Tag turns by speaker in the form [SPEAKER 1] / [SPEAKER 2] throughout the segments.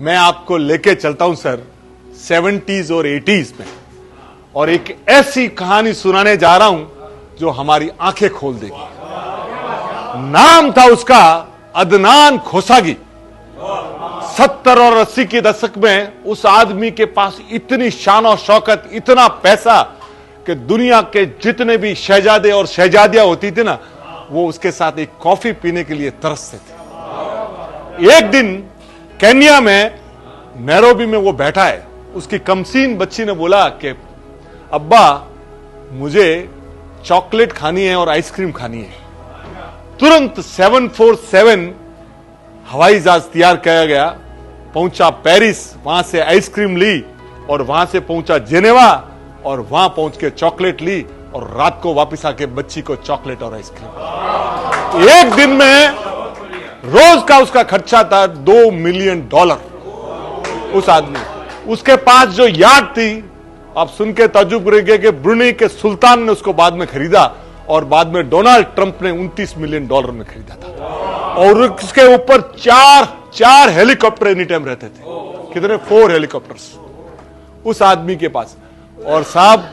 [SPEAKER 1] मैं आपको लेके चलता हूं सर 70s और 80s में, और एक ऐसी कहानी सुनाने जा रहा हूं जो हमारी आंखें खोल देगी। नाम था उसका अदनान खोसागी। 70 और 80 के दशक में उस आदमी के पास इतनी शान और शौकत, इतना पैसा कि दुनिया के जितने भी शहजादे और शहजादियां होती थी ना, वो उसके साथ एक कॉफी पीने के लिए तरसते थे। एक दिन केन्या में नैरोबी में वो बैठा है। उसकी कमसीन बच्ची ने बोला कि अब्बा मुझे चॉकलेट खानी है और आइसक्रीम खानी है। तुरंत 747 हवाई जहाज तैयार किया गया, पहुंचा पेरिस, वहां से आइसक्रीम ली, और वहां से पहुंचा जेनेवा, और वहां पहुंच के चॉकलेट ली, और रात को वापस आके बच्ची को चॉकलेट और आइसक्रीम। एक दिन में रोज का उसका खर्चा था $2 मिलियन। उस आदमी, उसके पास जो यार्ड थी, आप सुन के ताज्जुब करेंगे कि ब्रुनेई के सुल्तान ने उसको बाद में खरीदा, और बाद में डोनाल्ड ट्रंप ने $29 मिलियन में खरीदा था। और उसके ऊपर चार हेलीकॉप्टर एनी टाइम रहते थे। कितने? 4 हेलीकॉप्टर्स उस आदमी के पास। और साहब,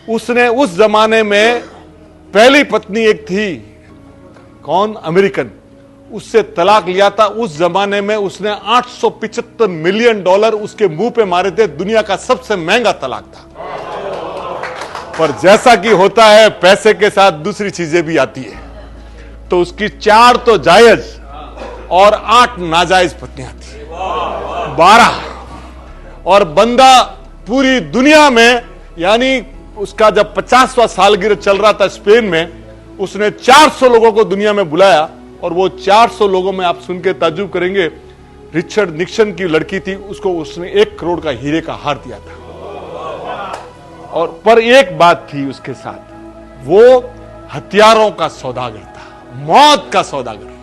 [SPEAKER 1] उसने उस जमाने में पहली पत्नी एक थी, कौन? अमेरिकन, उससे तलाक लिया था। उस जमाने में उसने $875 मिलियन उसके मुंह पे मारे थे। दुनिया का सबसे महंगा तलाक था। पर जैसा कि होता है, पैसे के साथ दूसरी चीजें भी आती है। तो उसकी 4 तो जायज और 8 नाजायज पत्नियां थी, 12। और बंदा पूरी दुनिया में, यानी उसका जब 50वां सालगिरह चल रहा था स्पेन में, उसने 400 लोगों को दुनिया में बुलाया। और वो 400 लोगों में आप सुन के ताज्जुब करेंगे, रिचर्ड निक्सन की लड़की थी, उसको उसने 1 करोड़ का हीरे का हार दिया था। और पर एक बात थी उसके साथ, वो हथियारों का सौदागर था, मौत का सौदागर।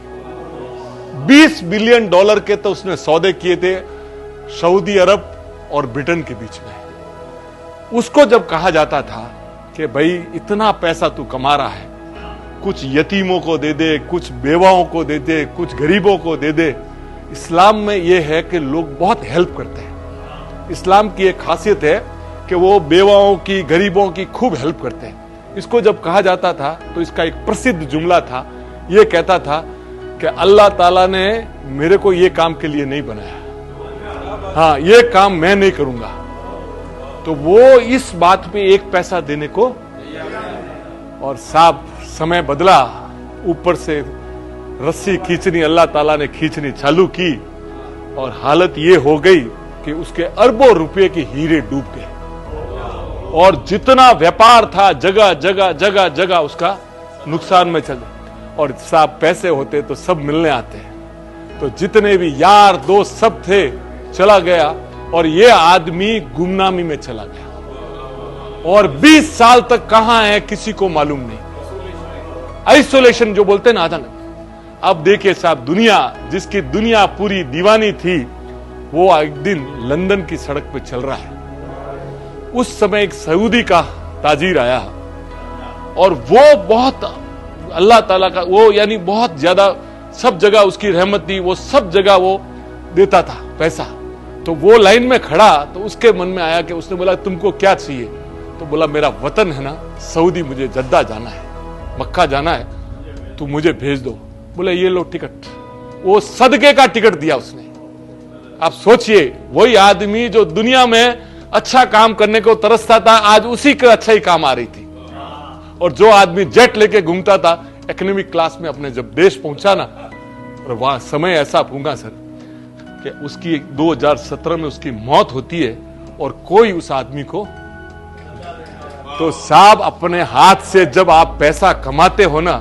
[SPEAKER 1] $20 बिलियन के तो उसने सौदे किए थे सऊदी अरब और ब्रिटेन के बीच में। उसको जब कहा जाता था कि भाई इतना पैसा तू कमा रहा है, कुछ यतीमों को दे दे, कुछ बेवाओं को दे दे, कुछ गरीबों को दे दे। इस्लाम में यह है कि लोग बहुत हेल्प करते हैं। इस्लाम की एक खासियत है कि वो बेवाओं की, गरीबों की खूब हेल्प करते हैं। इसको जब कहा जाता था तो इसका एक प्रसिद्ध जुमला था, यह कहता था कि अल्लाह ताला ने मेरे को यह काम के लिए नहीं बनाया, हाँ यह काम मैं नहीं करूंगा। तो वो इस बात पे 1 पैसा देने को। और साहब, समय बदला, ऊपर से रस्सी खींचनी अल्लाह ताला ने खींचनी चालू की, और हालत ये हो गई कि उसके अरबों रुपए के हीरे डूब गए। और जितना व्यापार था, जगह जगह उसका नुकसान में चल। और साहब, पैसे होते तो सब मिलने आते हैं। तो जितने भी यार दोस्त सब थे, चला गया। और ये आदमी गुमनामी में चला गया, और 20 साल तक कहां है किसी को मालूम नहीं। आइसोलेशन जो बोलते हैं ना, आधा। अब देखिए साहब, दुनिया, जिसकी दुनिया पूरी दीवानी थी, वो एक दिन लंदन की सड़क पे चल रहा है। उस समय एक सऊदी का ताजिर आया, और वो बहुत अल्लाह ताला का, वो यानी बहुत ज्यादा, सब जगह उसकी रहमत थी, वो सब जगह वो देता था पैसा। तो वो लाइन में खड़ा, तो उसके मन में आया कि उसने बोला तुमको क्या चाहिए? तो बोला मेरा वतन है ना सऊदी, मुझे जद्दा जाना है, मक्का जाना है, तू मुझे भेज दो। बोले ये लो टिकट। वो सदके का टिकट दिया उसने। आप सोचिए, वही आदमी जो दुनिया में अच्छा काम करने को तरसता था, आज उसी का अच्छा ही काम आ रही थी। और जो आदमी जेट लेके घूमता था इकोनॉमिक क्लास में, अपने जब देश पहुंचा ना, और वहां समय ऐसा पूंगा सर कि उसकी 2017 में उसकी मौत होती है, और कोई उस आदमी को। तो साहब, अपने हाथ से जब आप पैसा कमाते हो ना,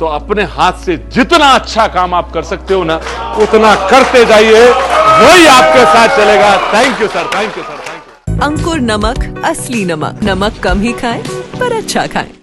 [SPEAKER 1] तो अपने हाथ से जितना अच्छा काम आप कर सकते हो ना, उतना करते जाइए, वही आपके साथ चलेगा। Thank you sir, thank you sir, thank you.
[SPEAKER 2] Ankur नमक, असली नमक। नमक कम ही खाएं पर अच्छा खाएं।